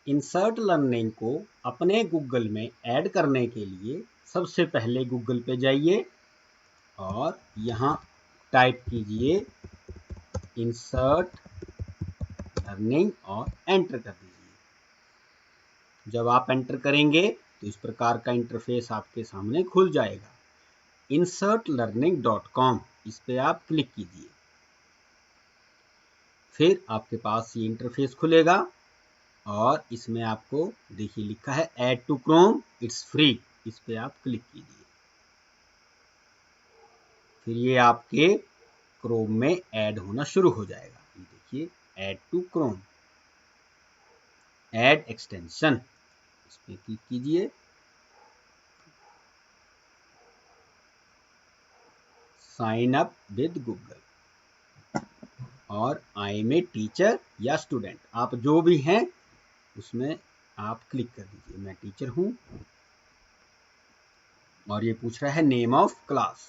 Insert learning को अपने Google में ऐड करने के लिए सबसे पहले गूगल पे जाइए और यहाँ टाइप कीजिए इंसर्ट लर्निंग और एंटर कर दीजिए। जब आप एंटर करेंगे तो इस प्रकार का इंटरफेस आपके सामने खुल जाएगा। insertlearning.com इस पे आप क्लिक कीजिए। फिर आपके पास ये इंटरफेस खुलेगा और इसमें आपको देखिए लिखा है add to Chrome it's free, इस पे आप क्लिक कीजिए। फिर ये आपके क्रोम में ऐड होना शुरू हो जाएगा। ये देखिए add to Chrome, add extension, इस पे क्लिक कीजिए। साइन अप विद गूगल और आई एम ए टीचर या स्टूडेंट, आप जो भी हैं उसमें आप क्लिक कर दीजिए। मैं टीचर हूं और ये पूछ रहा है नेम ऑफ क्लास,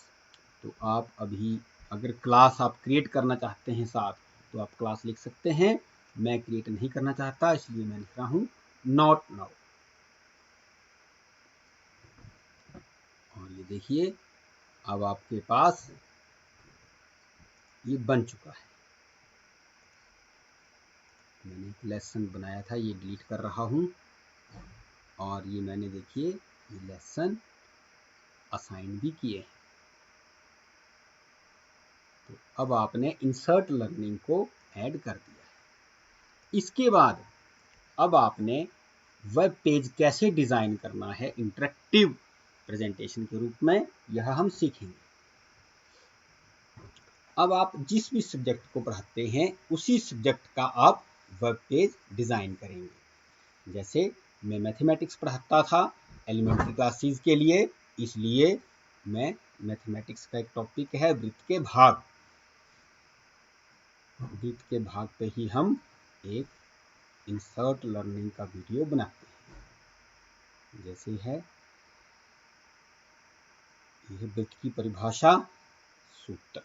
तो आप अभी अगर क्लास आप क्रिएट करना चाहते हैं साथ तो आप क्लास लिख सकते हैं। मैं क्रिएट नहीं करना चाहता इसलिए मैं लिख रहा हूं नॉट नाउ। और ये देखिए अब आपके पास ये बन चुका है। मैंने एक लेसन बनाया था, ये डिलीट कर रहा हूं और ये मैंने देखिए ये लेसन असाइन भी किए हैं। तो अब आपने इंसर्ट लर्निंग को ऐड कर दिया है। इसके बाद अब आपने वेब पेज कैसे डिजाइन करना है इंटरेक्टिव प्रेजेंटेशन के रूप में, यह हम सीखेंगे। अब आप जिस भी सब्जेक्ट को पढ़ाते हैं उसी सब्जेक्ट का आप वेब पेज डिजाइन करेंगे। जैसे मैं मैथमेटिक्स पढ़ाता था एलिमेंट्री क्लासेस के लिए, इसलिए मैं मैथमेटिक्स का एक टॉपिक है वृत्त के भाग, वृत्त के भाग पे ही हम एक इंसर्ट लर्निंग का वीडियो बनाते हैं। जैसे है यह वृत्त की परिभाषा सूत्र,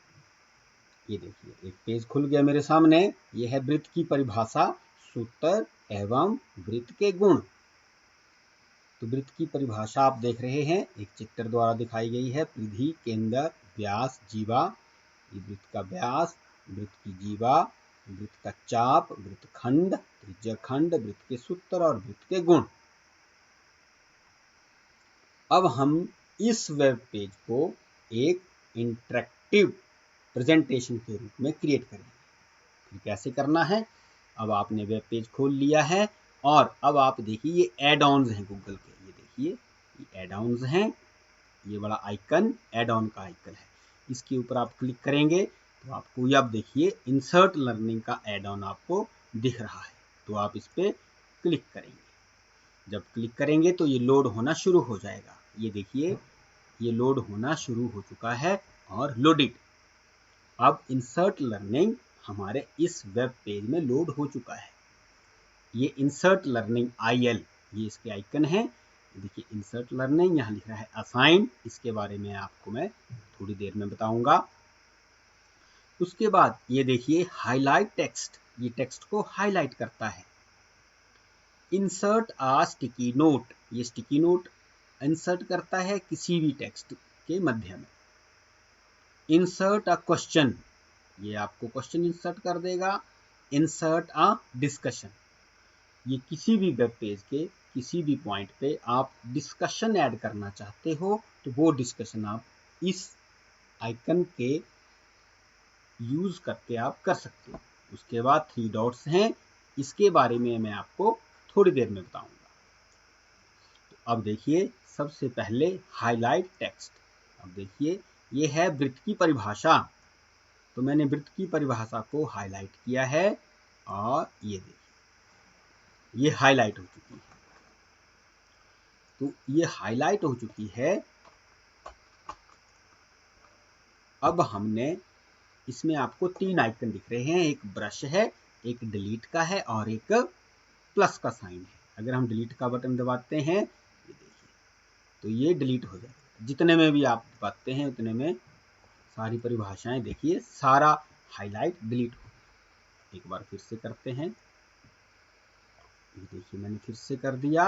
ये देखिए एक पेज खुल गया मेरे सामने। यह है वृत्त की परिभाषा सूत्र एवं वृत्त के गुण। तो वृत्त की परिभाषा आप देख रहे हैं एक चित्र द्वारा दिखाई गई है। परिधि, केंद्र, व्यास, जीवा, ये वृत्त का व्यास, वृत्त की जीवा, वृत्त का चाप, वृत्त खंड, त्रिज्या खंड, वृत्त के सूत्र और वृत्त के गुण। अब हम इस वेब पेज को एक इंटरेक्टिव प्रेजेंटेशन के रूप में क्रिएट करेंगे। फिर कैसे करना है, अब आपने वेब पेज खोल लिया है और अब आप देखिए ये एड ऑन्स हैं गूगल के, ये देखिए ये एड ऑन्स हैं, ये बड़ा आइकन एड ऑन का आइकन है, इसके ऊपर आप क्लिक करेंगे तो आपको ये अब देखिए इंसर्ट लर्निंग का एड ऑन आपको दिख रहा है। तो आप इस पर क्लिक करेंगे। जब क्लिक करेंगे तो ये लोड होना शुरू हो जाएगा। ये देखिए ये लोड होना शुरू हो चुका है और लोडेड। अब इंसर्ट लर्निंग हमारे इस वेब पेज में लोड हो चुका है। ये इंसर्ट लर्निंग IL, ये इसके आइकन है। देखिए इंसर्ट लर्निंग, यहाँ लिख रहा है असाइन, इसके बारे में आपको मैं थोड़ी देर में बताऊंगा। उसके बाद ये देखिए हाईलाइट टेक्स्ट, ये टेक्स्ट को हाईलाइट करता है। इंसर्ट आ स्टिकी नोट, ये स्टिकी नोट इंसर्ट करता है किसी भी टेक्स्ट के मध्य में। इंसर्ट अ क्वेश्चन, ये आपको क्वेश्चन इंसर्ट कर देगा। इंसर्ट अ डिस्कशन, ये किसी भी वेब पेज के किसी भी पॉइंट पे आप डिस्कशन ऐड करना चाहते हो तो वो डिस्कशन आप इस आइकन के यूज करके आप कर सकते हो। उसके बाद 3 डॉट्स हैं, इसके बारे में मैं आपको थोड़ी देर में बताऊंगा। तो अब देखिए सबसे पहले हाईलाइट टेक्स्ट। अब देखिए ये है वृत्त की परिभाषा, तो मैंने वृत्त की परिभाषा को हाईलाइट किया है और ये देखिए ये हाईलाइट हो चुकी है। तो ये हाईलाइट हो चुकी है। अब हमने इसमें आपको 3 आइकन दिख रहे हैं, एक ब्रश है, एक डिलीट का है और एक प्लस का साइन है। अगर हम डिलीट का बटन दबाते हैं ये देखिए तो ये डिलीट हो जाएगा। जितने में भी आप दबाते हैं उतने में सारी परिभाषाएं देखिए सारा हाईलाइट डिलीट हो। एक बार फिर से करते हैं, ये देखिए मैंने फिर से कर दिया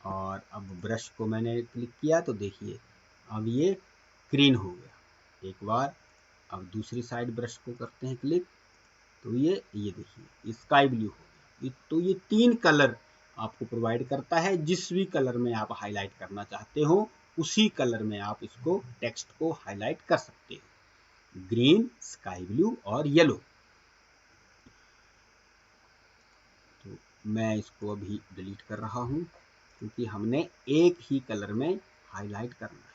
और अब ब्रश को मैंने क्लिक किया तो देखिए अब ये ग्रीन हो गया। एक बार अब दूसरी साइड ब्रश को करते हैं क्लिक तो ये देखिए स्काई ब्लू हो गया। तो ये 3 कलर आपको प्रोवाइड करता है। जिस भी कलर में आप हाईलाइट करना चाहते हो उसी कलर में आप इसको टेक्स्ट को हाईलाइट कर सकते हो, ग्रीन, स्काई ब्लू और येलो। तो मैं इसको अभी डिलीट कर रहा हूँ क्योंकि हमने एक ही कलर में हाईलाइट करना है।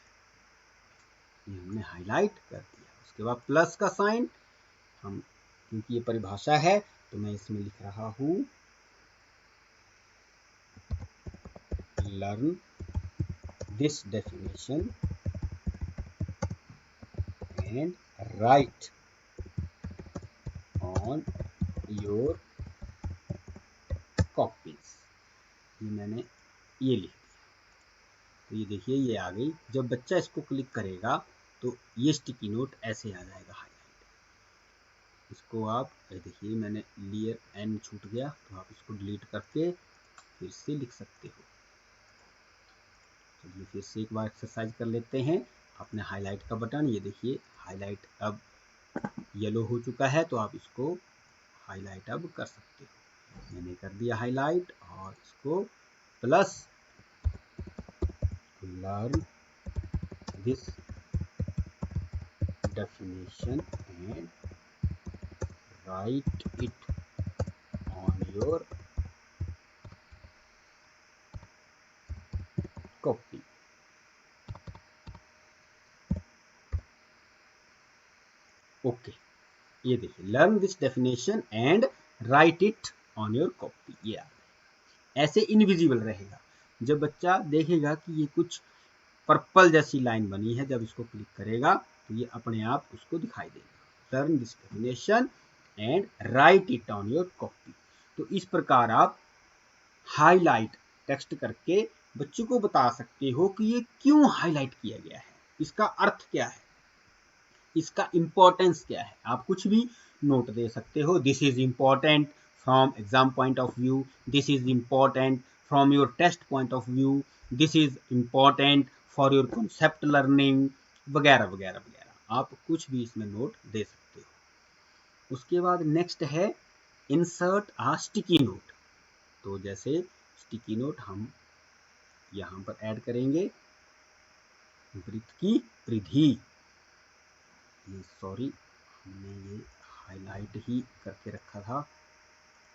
ये हमने हाईलाइट कर दिया। उसके बाद प्लस का साइन, हम क्योंकि ये परिभाषा है तो मैं इसमें लिख रहा हूँ learn this definition and write on your copies। ये मैंने ये लिख दिया। तो ये देखिए ये आ गई। जब बच्चा इसको क्लिक करेगा तो ये स्टिकी नोट ऐसे आ जाएगा हाईलाइट। इसको आप देखिए मैंने लेयर एन छूट गया तो आप इसको डिलीट करके फिर से लिख सकते हो। चलिए फिर से एक बार एक्सरसाइज कर लेते हैं। आपने हाईलाइट का बटन, ये देखिए हाईलाइट अब येलो हो चुका है तो आप इसको हाईलाइट अब कर सकते हो। मैंने कर दिया हाईलाइट और इसको plus learn this definition and right it on your copy. Okay, ये देखिए learn this definition and right it on your copy. ये ऐसे इनविजिबल रहेगा। जब बच्चा देखेगा कि ये कुछ पर्पल जैसी लाइन बनी है, जब इसको क्लिक करेगा तो ये अपने आप उसको दिखाई देगा। Learn this definition and right it on your copy. तो इस प्रकार आप हाईलाइट टेक्स्ट करके बच्चों को बता सकते हो कि ये क्यों हाईलाइट किया गया है, इसका अर्थ क्या है, इसका इंपॉर्टेंस क्या है। आप कुछ भी नोट दे सकते हो। This is important from exam point of view, this is important from your test point of view, this is important for your concept learning, वगैरह वगैरह वगैरह। आप कुछ भी इसमें नोट दे सकते हो। उसके बाद नेक्स्ट है इंसर्ट आ स्टिकी नोट। तो जैसे स्टिकी नोट हम यहाँ पर ऐड करेंगे, वृत्त की परिधि, ये सॉरी हमने ये हाईलाइट ही करके रखा था,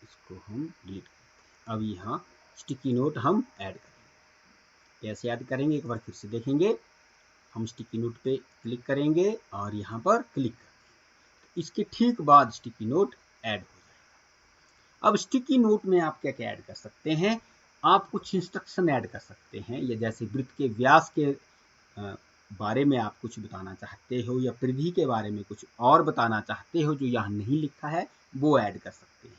इसको हम डिलीट करते हैं। अब यहाँ स्टिकी नोट हम ऐड करेंगे। कैसे ऐड करेंगे एक बार फिर से देखेंगे। हम स्टिकी नोट पे क्लिक करेंगे और यहाँ पर क्लिक करेंगे। इसके ठीक बाद स्टिकी नोट ऐड हो जाएगा। अब स्टिकी नोट में आप क्या क्या ऐड कर सकते हैं, आप कुछ इंस्ट्रक्शन ऐड कर सकते हैं। या जैसे वृत्त के व्यास के बारे में आप कुछ बताना चाहते हो या परिधि के बारे में कुछ और बताना चाहते हो जो यहाँ नहीं लिखा है, वो ऐड कर सकते हैं।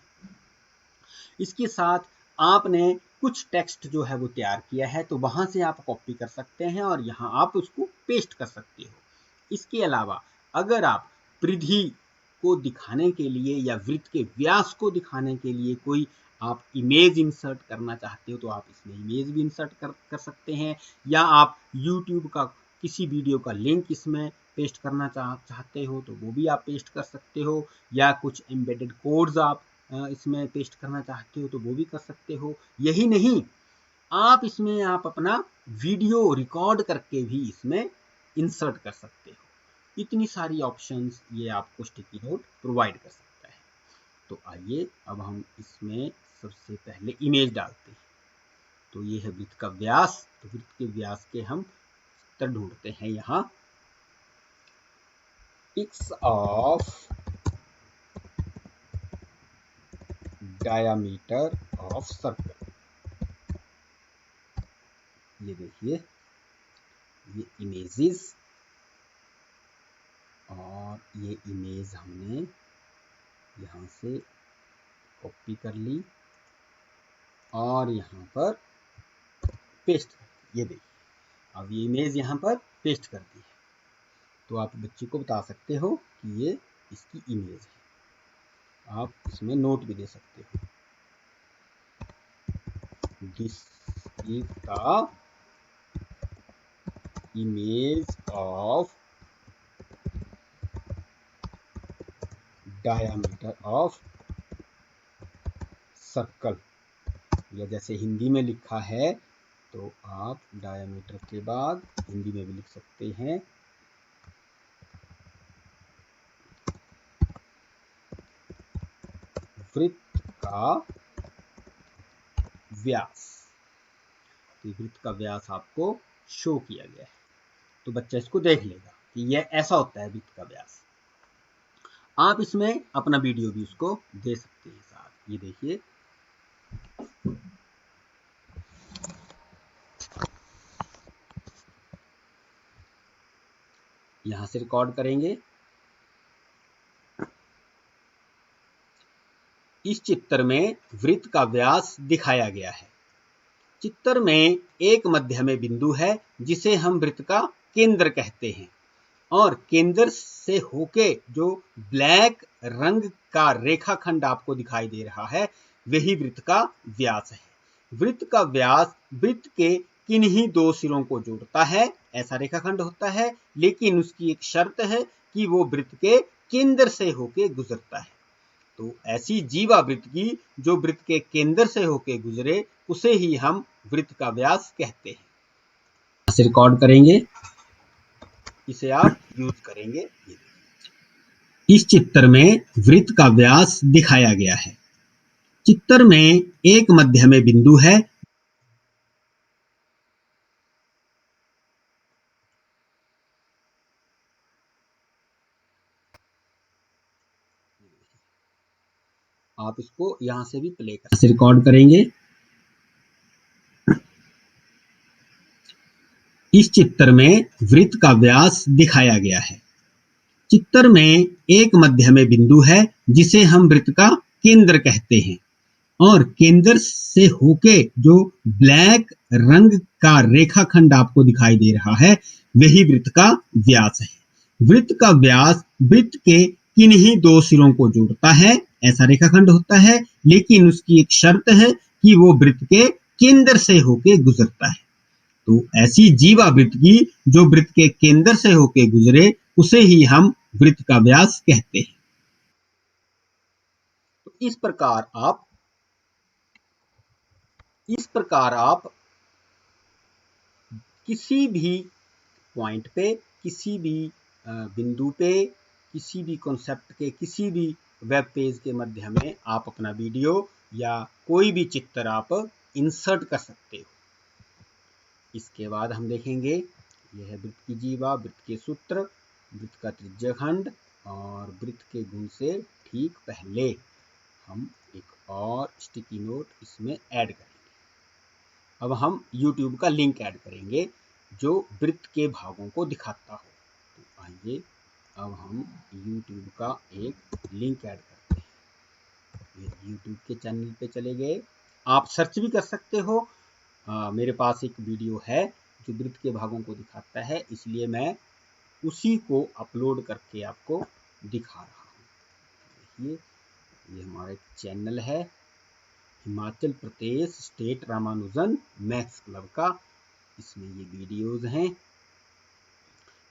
इसके साथ आपने कुछ टेक्स्ट जो है वो तैयार किया है तो वहां से आप कॉपी कर सकते हैं और यहाँ आप उसको पेस्ट कर सकते हो। इसके अलावा अगर आप परिधि को दिखाने के लिए या वृत्त के व्यास को दिखाने के लिए कोई आप इमेज इंसर्ट करना चाहते हो तो आप इसमें इमेज भी इंसर्ट कर सकते हैं। या आप YouTube का किसी वीडियो का लिंक इसमें पेस्ट करना चाहते हो तो वो भी आप पेस्ट कर सकते हो। या कुछ एम्बेडेड कोड्स आप इसमें पेस्ट करना चाहते हो तो वो भी कर सकते हो। यही नहीं, आप इसमें आप अपना वीडियो रिकॉर्ड करके भी इसमें इंसर्ट कर सकते हो। इतनी सारी ऑप्शंस ये आपको स्टिकी नोट प्रोवाइड कर सकता है। तो आइए अब हम इसमें सबसे पहले इमेज डालते हैं। तो ये है वृत्त का व्यास। तो वृत्त के व्यास के हम उत्तर ढूंढते हैं यहाँ। Pics of diameter of circle. ये देखिए ये इमेजेस और ये इमेज हमने यहाँ से कॉपी कर ली और यहाँ पर पेस्ट कर दी। ये देखिए अब ये इमेज यहाँ पर पेस्ट कर दी है। तो आप बच्चे को बता सकते हो कि ये इसकी इमेज है। आप इसमें नोट भी दे सकते हो। This is the image of diameter of circle, या जैसे हिंदी में लिखा है तो आप डायमीटर के बाद हिंदी में भी लिख सकते हैं वृत्त का व्यास। तो वृत्त का व्यास आपको शो किया गया है, तो बच्चा इसको देख लेगा कि यह ऐसा होता है वृत्त का व्यास। आप इसमें अपना वीडियो भी उसको दे सकते हैं साथ। ये देखिए, यहां से रिकॉर्ड करेंगे। इस चित्र में वृत्त का व्यास दिखाया गया है। चित्र में एक मध्य में बिंदु है जिसे हम वृत्त का केंद्र कहते हैं, और केंद्र से होके जो ब्लैक रंग का रेखाखंड आपको दिखाई दे रहा है वही वृत्त का व्यास है। वृत्त का व्यास वृत्त के किन्हीं दो सिरों को जोड़ता है, ऐसा रेखाखंड होता है, लेकिन उसकी एक शर्त है कि वो वृत्त के केंद्र से होके गुजरता है। तो ऐसी जीवावृत्त की जो वृत्त के केंद्र से होके गुजरे उसे ही हम वृत्त का व्यास कहते हैं। इसे रिकॉर्ड करेंगे, इसे आप यूज करेंगे। इस चित्र में वृत्त का व्यास दिखाया गया है। चित्र में एक मध्य में बिंदु है। आप इसको यहां से भी प्ले कर सकते हैं। रिकॉर्ड करेंगे। इस चित्र में वृत्त का व्यास दिखाया गया है। चित्र में एक मध्य में बिंदु है जिसे हम वृत्त का केंद्र कहते हैं, और केंद्र से होके जो ब्लैक रंग का रेखाखंड आपको दिखाई दे रहा है वही वृत्त का व्यास है। वृत्त का व्यास वृत्त के किन्हीं दो सिरों को जोड़ता है, ऐसा रेखाखंड होता है, लेकिन उसकी एक शर्त है कि वो वृत्त के केंद्र से होके गुजरता है। तो ऐसी जीवावृत्त की जो वृत्त के केंद्र से होके गुजरे उसे ही हम वृत्त का व्यास कहते हैं। तो इस प्रकार आप किसी भी पॉइंट पे, किसी भी बिंदु पे, किसी भी कॉन्सेप्ट के किसी भी वेब पेज के मध्य में आप अपना वीडियो या कोई भी चित्र आप इंसर्ट कर सकते हो। इसके बाद हम देखेंगे यह है वृत्त की जीवा, वृत्त के सूत्र, वृत्त का त्रिज्यखंड, और वृत्त के गुण से ठीक पहले हम एक और स्टिकी नोट इसमें ऐड करेंगे। अब हम YouTube का लिंक ऐड करेंगे जो वृत्त के भागों को दिखाता हो। तो आइए अब हम YouTube का एक लिंक ऐड करते हैं। ये YouTube के चैनल पे चले गए, आप सर्च भी कर सकते हो। मेरे पास एक वीडियो है जो वृत्त के भागों को दिखाता है, इसलिए मैं उसी को अपलोड करके आपको दिखा रहा हूँ। देखिए, ये हमारा चैनल है Himachal Pradesh state Ramanujan maths club का। इसमें ये वीडियोज़ हैं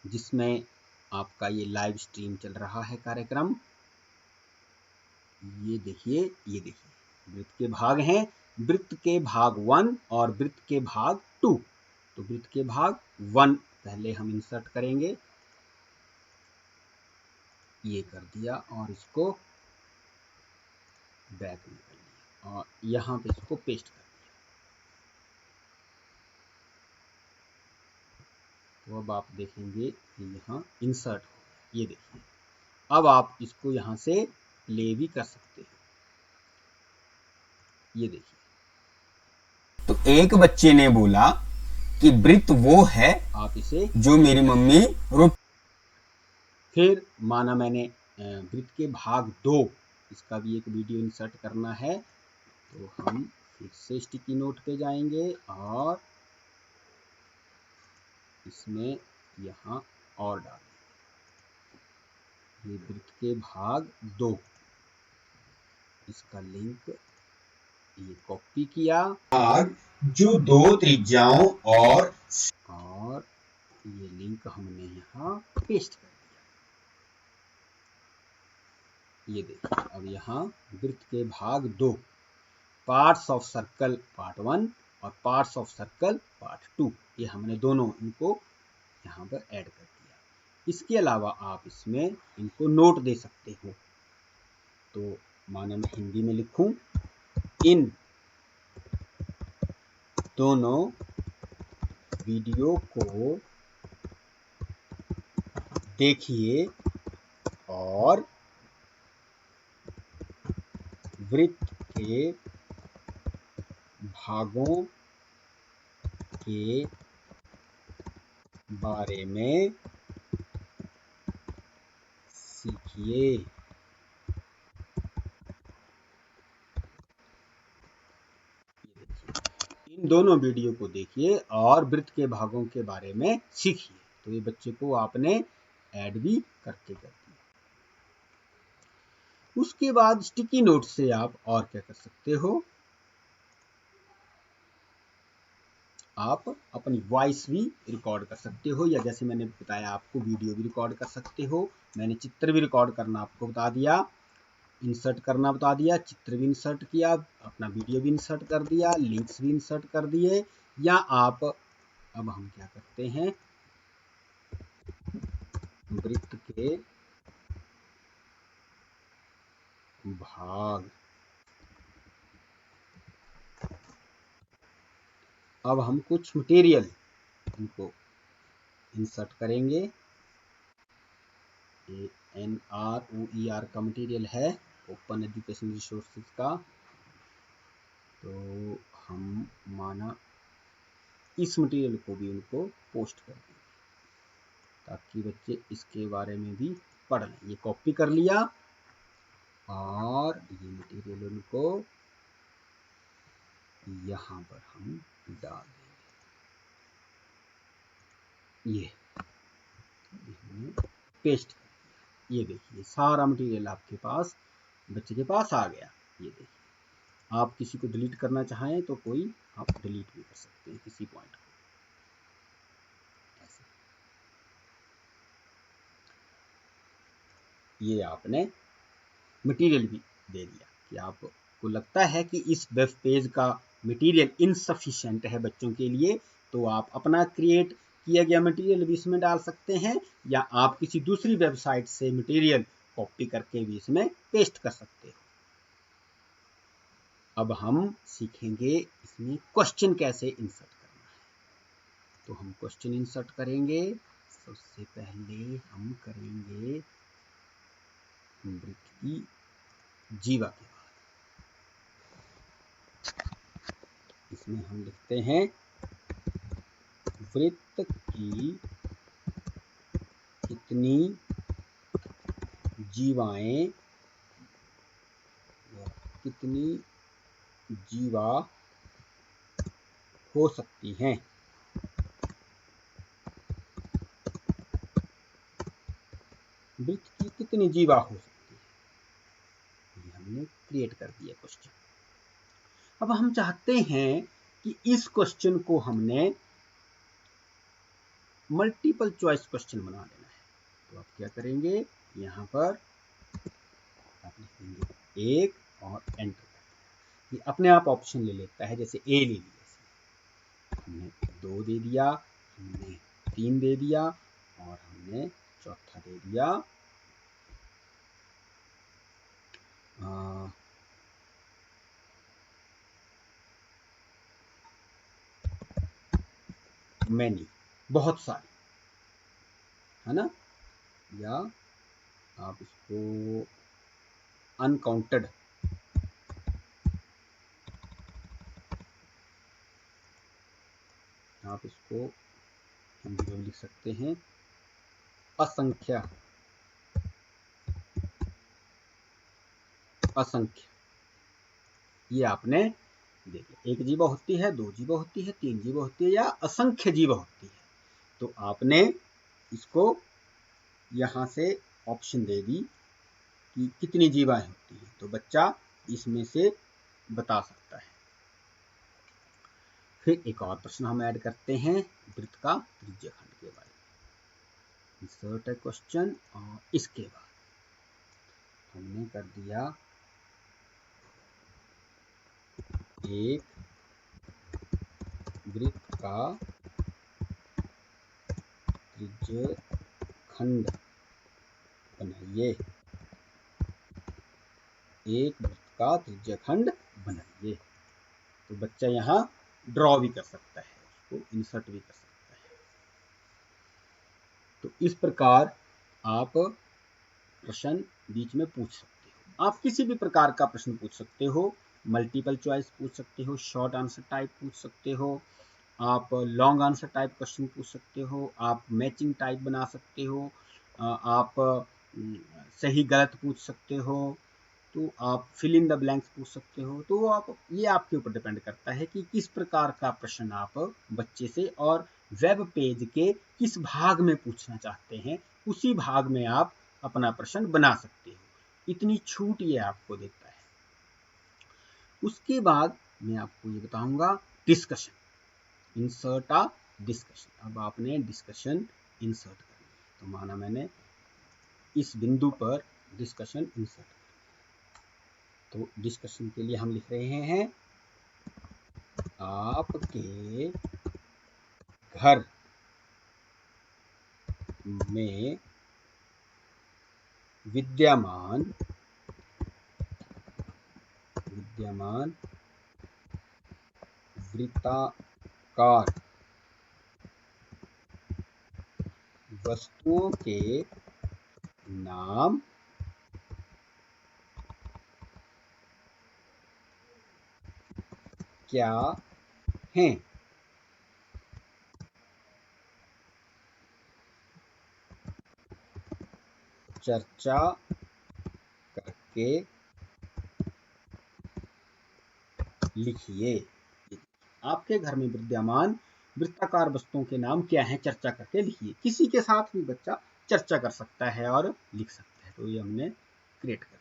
जिसमें आपका ये लाइव स्ट्रीम चल रहा है कार्यक्रम। ये देखिए वृत्त के भाग हैं, वृत्त के भाग 1 और वृत्त के भाग 2। तो वृत्त के भाग 1 पहले हम इंसर्ट करेंगे, ये कर दिया और इसको बैक में कर दिया और यहाँ पे इसको पेस्ट कर दिया। तो अब आप देखेंगे कि यहाँ इंसर्ट हो गया। ये देखिए, अब आप इसको यहाँ से प्ले भी कर सकते हैं। ये देखिए, तो एक बच्चे ने बोला कि वृत्त वो है आप इसे जो मेरी मम्मी रोटी। फिर माना मैंने वृत्त के भाग 2 इसका भी एक वीडियो इंसर्ट करना है, तो हम फिर से स्टिकी नोट पे जाएंगे और इसमें यहाँ और डालेंगे ये वृत्त के भाग 2, इसका लिंक ये कॉपी किया भाग जो दो त्रिज्याओं और ये लिंक हमने यहाँ पेस्ट कर दिया। ये देखिए, अब यहाँ वृत्त के भाग 2, पार्ट्स ऑफ सर्कल पार्ट 1 और पार्ट्स ऑफ सर्कल पार्ट 2, ये हमने दोनों इनको यहाँ पर ऐड कर दिया। इसके अलावा आप इसमें इनको नोट दे सकते हो। तो माना मैं हिंदी में लिखूं, इन दोनों वीडियो को देखिए और वृत्त के भागों के बारे में सीखिए। इन दोनों वीडियो को देखिए और वृत्त के भागों के बारे में सीखिए। तो ये बच्चे को आपने ऐड भी करके कर दिया। उसके बाद स्टिकी नोट से आप और क्या कर सकते हो, आप अपनी वॉइस भी रिकॉर्ड कर सकते हो, या जैसे मैंने बताया आपको वीडियो भी रिकॉर्ड कर सकते हो। मैंने चित्र भी रिकॉर्ड करना आपको बता दिया, इंसर्ट करना बता दिया, चित्र भी इंसर्ट किया, अपना वीडियो भी इंसर्ट कर दिया, लिंक्स भी इंसर्ट कर दिए। या आप, अब हम क्या करते हैं, वृत्त के भाग, अब हम कुछ मटेरियल इनको इंसर्ट करेंगे। ये NROER का मटेरियल है, ओपन एजुकेशन रिसोर्सेज का। तो हम माना इस मटेरियल को भी उनको पोस्ट कर देंगे ताकि बच्चे इसके बारे में भी पढ़ लें। ये कॉपी कर लिया और ये मटेरियल उनको यहाँ पर हम डाल देंगे। ये हमने पेस्ट कर दिया। ये देखिए, सारा मटेरियल आपके पास, बच्चे के पास आ गया। ये देखिए, आप किसी को डिलीट करना चाहें तो कोई आप डिलीट भी कर सकते हैं किसी पॉइंट को। ऐसे ये आपने मटेरियल भी दे दिया कि आपको लगता है कि इस वेब पेज का मटेरियल इनसफिशिएंट है बच्चों के लिए, तो आप अपना क्रिएट किया गया मटेरियल भी इसमें डाल सकते हैं, या आप किसी दूसरी वेबसाइट से मटेरियल कॉपी करके भी इसमें पेस्ट कर सकते हो। अब हम सीखेंगे इसमें क्वेश्चन कैसे इंसर्ट करना है। तो हम क्वेश्चन इंसर्ट करेंगे। सबसे पहले हम करेंगे वृत्त की जीवा के बाद, इसमें हम लिखते हैं वृत्त की कितनी जीवाएं या कितनी जीवा हो सकती हैं। वृत्त की कितनी जीवा हो सकती है, ये हमने क्रिएट कर दिया क्वेश्चन। अब हम चाहते हैं कि इस क्वेश्चन को हमने मल्टीपल चॉइस क्वेश्चन बना लेना है। तो आप क्या करेंगे, यहाँ पर आप लिखेंगे 1 और एंटर कर दिया। ये अपने आप ऑप्शन ले लेता है, जैसे ए ले लिया, हमने 2 दे दिया, हमने 3 दे दिया और हमने चौथा दे दिया मैनी, बहुत सारी, है ना, या आप इसको अनकाउंटेड, आप इसको हिंदी में लिख सकते हैं असंख्य, असंख्य। ये आपने देखिए, 1 जीवा होती है, 2 जीवा होती है, 3 जीवा होती है, या असंख्य जीवा होती है। तो आपने इसको यहाँ से ऑप्शन दे दी कि कितनी जीवाएं होती हैं। तो बच्चा इसमें से बता सकता है। फिर एक और प्रश्न हम ऐड करते हैं वृत्त का त्रिज्यखंड के बारे में। इंसर्ट है क्वेश्चन और इसके बाद हमने कर दिया एक वृत्त का त्रिज्यखंड बनाइए। एक वृत्त का त्रिज्यखंड बनाइए। तो बच्चा यहाँ ड्रॉ भी कर सकता है, उसको इंसर्ट भी कर सकता है। तो इस प्रकार आप प्रश्न बीच में पूछ सकते हो। आप किसी भी प्रकार का प्रश्न पूछ सकते हो, मल्टीपल चॉइस पूछ सकते हो, शॉर्ट आंसर टाइप पूछ सकते हो, आप लॉन्ग आंसर टाइप क्वेश्चन पूछ सकते हो, आप मैचिंग टाइप बना सकते हो, आप सही गलत पूछ सकते हो, तो आप फिल इन द ब्लैंक्स पूछ सकते हो। तो आप ये आपके ऊपर डिपेंड करता है कि किस प्रकार का प्रश्न आप बच्चे से और वेब पेज के किस भाग में पूछना चाहते हैं, उसी भाग में आप अपना प्रश्न बना सकते हो। इतनी छूट ये आपको देता है। उसके बाद मैं आपको ये बताऊंगा डिस्कशन, इंसर्ट अ डिस्कशन। अब आपने डिस्कशन इंसर्ट करना है। तो माना मैंने इस बिंदु पर डिस्कशन इंसर्ट कर, तो डिस्कशन के लिए हम लिख रहे हैं आपके घर में विद्यमान वृत्ताकार वस्तुओं के नाम क्या हैं? चर्चा करके लिखिए। आपके घर में विद्यमान वृत्ताकार वस्तुओं के नाम क्या हैं, चर्चा करके लिखिए। किसी के साथ भी बच्चा चर्चा कर सकता है और लिख सकता है। तो ये हमने क्रिएट कर दिया।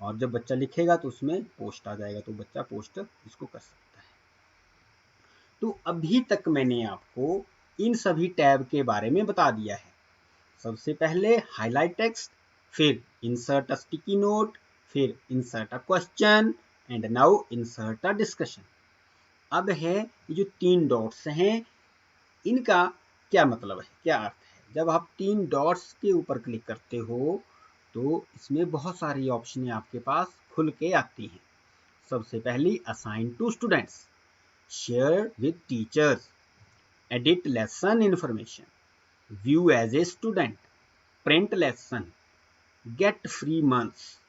और जब बच्चा लिखेगा तो उसमें पोस्ट आ जाएगा, तो बच्चा पोस्ट इसको कर सकता है। तो अभी तक मैंने आपको इन सभी टैब के बारे में बता दिया है। सबसे पहले हाईलाइट टेक्स्ट, फिर इंसर्ट अ स्टिकी नोट, फिर insert a question and now insert a discussion. अब है ये जो 3 डॉट्स हैं, इनका क्या मतलब है, क्या अर्थ है? जब आप 3 डॉट्स के ऊपर क्लिक करते हो तो इसमें बहुत सारी ऑप्शनें आपके पास खुल के आती हैं। सबसे पहली assign to students, share with teachers, edit lesson information, view as a student, print lesson, get free months,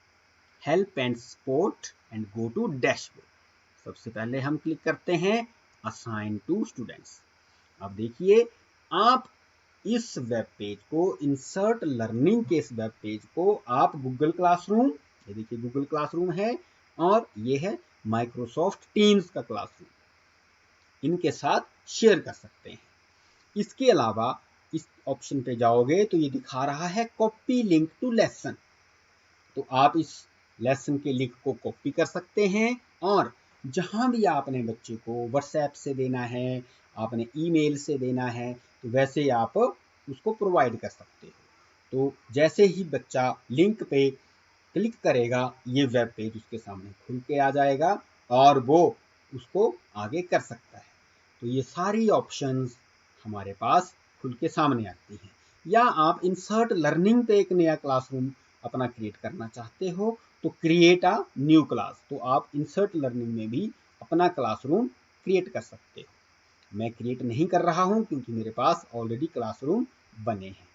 help and support and go to dashboard. सबसे पहले हम क्लिक करते हैं असाइन टू स्टूडेंट्स। अब देखिए, आप इस वेब पेज को, इंसर्ट लर्निंग के इस वेब पेज को आप गूगल क्लासरूम, ये देखिए गूगल क्लासरूम है, और ये है माइक्रोसॉफ्ट टीम्स का क्लासरूम, इनके साथ शेयर कर सकते हैं। इसके अलावा इस ऑप्शन पे जाओगे तो ये दिखा रहा है कॉपी लिंक टू लेसन। तो आप इस लेसन के लिंक को कॉपी कर सकते हैं और जहां भी आपने बच्चे को व्हाट्सएप से देना है, आपने ईमेल से देना है, तो वैसे आप उसको प्रोवाइड कर सकते हो। तो जैसे ही बच्चा लिंक पे क्लिक करेगा, ये वेब पेज उसके सामने खुल के आ जाएगा और वो उसको आगे कर सकता है। तो ये सारी ऑप्शंस हमारे पास खुल के सामने आती हैं। या आप इंसर्ट लर्निंग पे एक नया क्लासरूम अपना क्रिएट करना चाहते हो तो क्रिएट अ न्यू क्लास, तो आप इंसर्ट लर्निंग में भी अपना क्लासरूम क्रिएट कर सकते हो। मैं क्रिएट नहीं कर रहा हूं क्योंकि मेरे पास ऑलरेडी क्लासरूम बने हैं।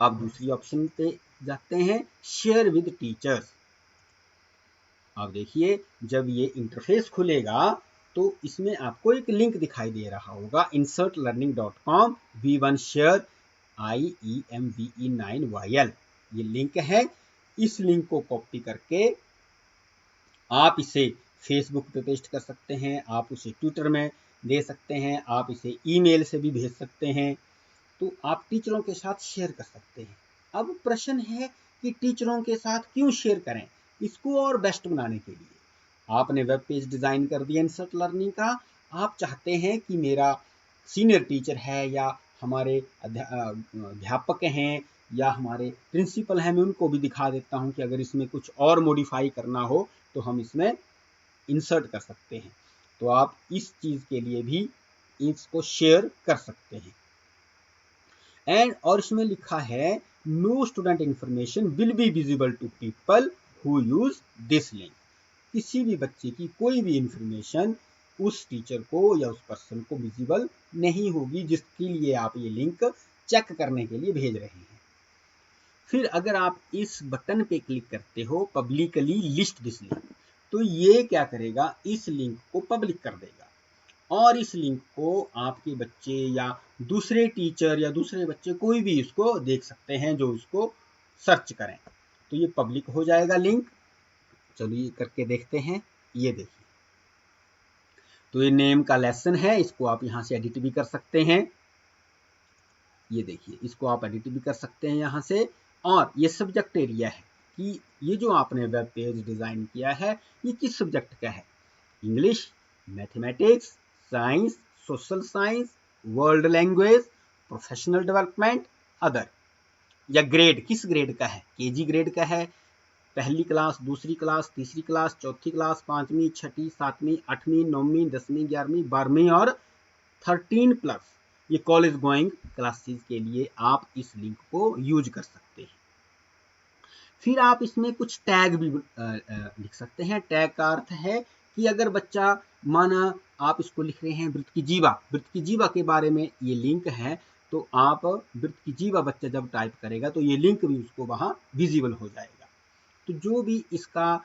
अब दूसरी ऑप्शन पे जाते हैं, शेयर विद टीचर्स। अब देखिए, जब ये इंटरफेस खुलेगा तो इसमें आपको एक लिंक दिखाई दे रहा होगा, insertlearning.com v1 share IEMVE9YL, ये लिंक है। इस लिंक को कॉपी करके आप इसे फेसबुक पे पेस्ट कर सकते हैं, आप उसे ट्विटर में दे सकते हैं, आप इसे ईमेल से भी भेज सकते हैं। तो आप टीचरों के साथ शेयर कर सकते हैं। अब प्रश्न है कि टीचरों के साथ क्यों शेयर करें? इसको और बेस्ट बनाने के लिए आपने वेब पेज डिज़ाइन कर दिया इंसर्ट लर्निंग का। आप चाहते हैं कि मेरा सीनियर टीचर है या हमारे अध्यापक हैं या हमारे प्रिंसिपल हैं, मैं उनको भी दिखा देता हूं कि अगर इसमें कुछ और मॉडिफाई करना हो तो हम इसमें इंसर्ट कर सकते हैं। तो आप इस चीज़ के लिए भी इसको शेयर कर सकते हैं। एंड और इसमें लिखा है no student information will be visible to people who use this link. किसी भी बच्चे की कोई भी इंफॉर्मेशन उस टीचर को या उस पर्सन को विजिबल नहीं होगी जिसके लिए आप ये लिंक चेक करने के लिए भेज रहे हैं। फिर अगर आप इस बटन पे क्लिक करते हो पब्लिकली लिस्ट दिस लिंक, तो ये क्या करेगा, इस लिंक को पब्लिक कर देगा और इस लिंक को आपके बच्चे या दूसरे टीचर या दूसरे बच्चे कोई भी इसको देख सकते हैं जो इसको सर्च करें, तो ये पब्लिक हो जाएगा लिंक। चलिए करके देखते हैं। ये देखिए, तो ये नेम का लेसन है, इसको आप यहाँ से एडिट भी कर सकते हैं। ये देखिए, इसको आप एडिट भी कर सकते हैं यहाँ से। और ये सब्जेक्ट एरिया है कि ये जो आपने वेब पेज डिज़ाइन किया है ये किस सब्जेक्ट का है, English, mathematics, science, social science, world language, professional development, other, या ग्रेड, किस ग्रेड का है, केजी ग्रेड का है, पहली क्लास, दूसरी क्लास, तीसरी क्लास, चौथी क्लास, पांचवी, छठी, सातवीं, आठवीं, नौवीं, 10वीं, 11वीं, 12वीं और 13+, ये कॉलेज गोइंग क्लासेस के लिए आप इस लिंक को यूज कर सकते हैं। फिर आप इसमें कुछ टैग भी लिख सकते हैं। टैग का अर्थ है कि अगर बच्चा, माना आप इसको लिख रहे हैं वृत्त की जीवा के बारे में ये लिंक है, तो आप वृत्त की जीवा बच्चा जब टाइप करेगा तो ये लिंक भी उसको वहाँ विजिबल हो जाएगा। तो जो भी इसका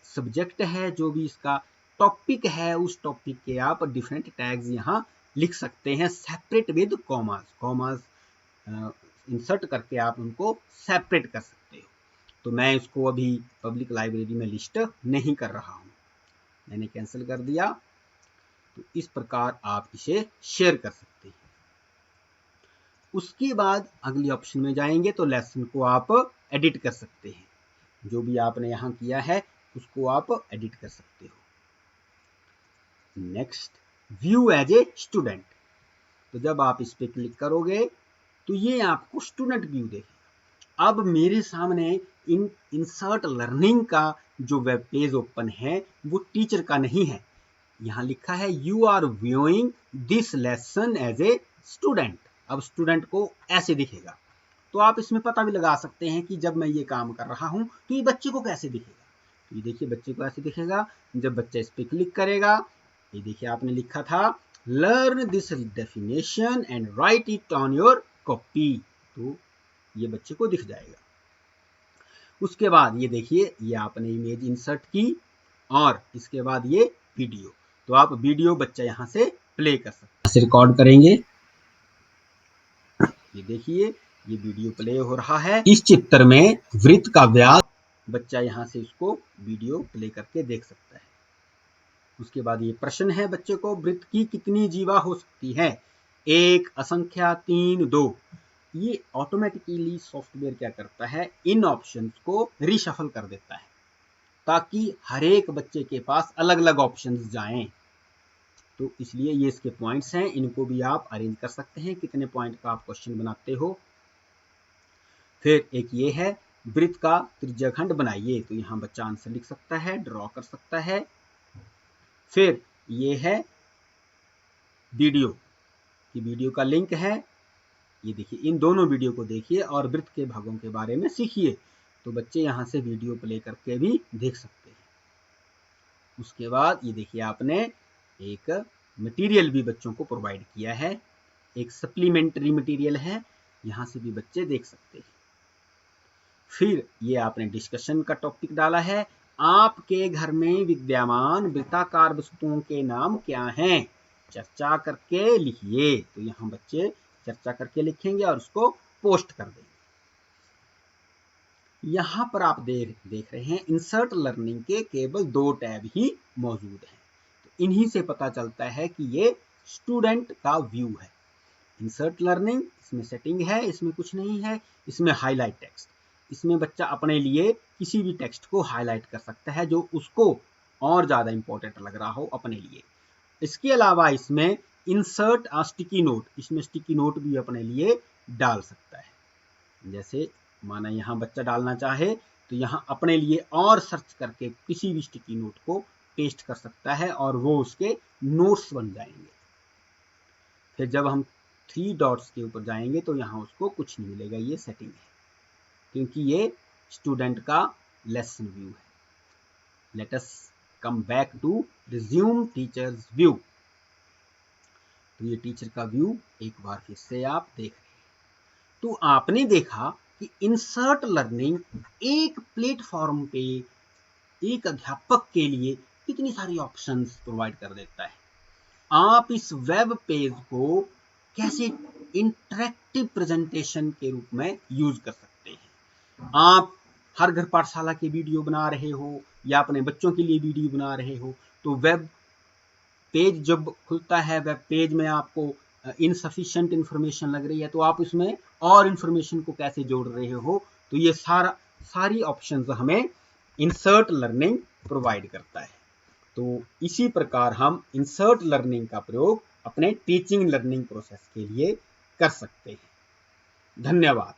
सब्जेक्ट है, जो भी इसका टॉपिक है, उस टॉपिक के आप डिफरेंट टैग्स यहाँ लिख सकते हैं सेपरेट विद कॉमास इंसर्ट करके आप उनको सेपरेट कर सकते हो। तो मैं इसको अभी पब्लिक लाइब्रेरी में लिस्ट नहीं कर रहा हूँ, मैंने कैंसिल कर दिया। तो इस प्रकार आप इसे शेयर कर सकते हैं। उसके बाद अगली ऑप्शन में जाएंगे तो लेसन को आप एडिट कर सकते हैं, जो भी आपने यहाँ किया है उसको आप एडिट कर सकते हो। Next, view as a student, तो जब आप इस पे क्लिक करोगे तो ये आपको स्टूडेंट व्यू देखेगा। अब मेरे सामने इंसर्ट लर्निंग का जो वेब पेज ओपन है वो टीचर का नहीं है, यहाँ लिखा है you are viewing this lesson as a student. अब स्टूडेंट को ऐसे दिखेगा। तो आप इसमें पता भी लगा सकते हैं कि जब मैं ये काम कर रहा हूं तो ये बच्चे को कैसे दिखेगा। तो ये देखिए, बच्चे को ऐसे दिखेगा जब बच्चा इस पे क्लिक करेगा। ये देखिए, आपने लिखा था learn this definition and right it on your copy, तो ये बच्चे को दिख जाएगा। उसके बाद ये देखिए, ये आपने इमेज इंसर्ट की और इसके बाद ये वीडियो, तो आप वीडियो बच्चा यहाँ से प्ले कर सकते हैं, रिकॉर्ड करेंगे। ये देखिए, ये वीडियो प्ले हो रहा है। इस चित्र में वृत्त का व्यास, बच्चा यहाँ से इसको वीडियो प्ले करके देख सकता है। उसके बाद ये प्रश्न है बच्चे को, वृत्त की कितनी जीवा हो सकती है, 1, असंख्या, 3, 2। ये ऑटोमेटिकली सॉफ्टवेयर क्या करता है, इन ऑप्शंस को रिशफल कर देता है ताकि हर एक बच्चे के पास अलग अलग ऑप्शंस जाएं। तो इसलिए ये इसके पॉइंट्स हैं, इनको भी आप अरेंज कर सकते हैं कितने पॉइंट का आप क्वेश्चन बनाते हो। फिर एक ये है वृत्त का त्रिज्याखंड बनाइए, तो यहाँ बच्चा आंसर लिख सकता है, ड्रॉ कर सकता है। फिर ये है वीडियो, कि वीडियो का लिंक है, ये देखिए, इन दोनों वीडियो को देखिए और वृत्त के भागों के बारे में सीखिए। तो बच्चे यहाँ से वीडियो प्ले करके भी देख सकते हैं। उसके बाद ये देखिए, आपने एक मटेरियल भी बच्चों को प्रोवाइड किया है, एक सप्लीमेंट्री मटेरियल है, यहाँ से भी बच्चे देख सकते हैं। फिर ये आपने डिस्कशन का टॉपिक डाला है, आपके घर में विद्यमान वृत्ताकार वस्तुओं के नाम क्या हैं, चर्चा करके लिखिए। तो यहाँ बच्चे चर्चा करके लिखेंगे और उसको पोस्ट कर देंगे। यहाँ पर आप देख रहे हैं इंसर्ट लर्निंग के केवल 2 टैब ही मौजूद हैं। तो इन्हीं से पता चलता है कि ये स्टूडेंट का व्यू है। इंसर्ट लर्निंग, इसमें सेटिंग है, इसमें कुछ नहीं है, इसमें हाईलाइट टेक्स्ट। इसमें बच्चा अपने लिए किसी भी टेक्स्ट को हाईलाइट कर सकता है जो उसको और ज़्यादा इंपॉर्टेंट लग रहा हो अपने लिए। इसके अलावा इसमें इंसर्ट अ स्टिकी नोट, इसमें स्टिकी नोट भी अपने लिए डाल सकता है। जैसे माना यहाँ बच्चा डालना चाहे तो यहाँ अपने लिए और सर्च करके किसी भी स्टिकी नोट को पेस्ट कर सकता है और वो उसके नोट्स बन जाएंगे। फिर जब हम 3 डॉट्स के ऊपर जाएंगे तो यहाँ उसको कुछ नहीं मिलेगा, ये सेटिंग है, क्योंकि ये स्टूडेंट का लेसन व्यू है। Let us come back to resume teachers view. तो ये टीचर का व्यू एक बार फिर से आप देख रहे हैं। तो आपने देखा कि इंसर्ट लर्निंग एक प्लेटफॉर्म पे एक अध्यापक के लिए कितनी सारी ऑप्शंस प्रोवाइड कर देता है। आप इस वेब पेज को कैसे इंटरेक्टिव प्रेजेंटेशन के रूप में यूज कर सकते हैं। आप हर घर पाठशाला के वीडियो बना रहे हो या अपने बच्चों के लिए वीडियो बना रहे हो, तो वेब पेज जब खुलता है, वेब पेज में आपको इनसफिशिएंट इंफॉर्मेशन लग रही है तो आप उसमें और इंफॉर्मेशन को कैसे जोड़ रहे हो, तो ये सारी ऑप्शंस हमें इंसर्ट लर्निंग प्रोवाइड करता है। तो इसी प्रकार हम इंसर्ट लर्निंग का प्रयोग अपने टीचिंग लर्निंग प्रोसेस के लिए कर सकते हैं। धन्यवाद।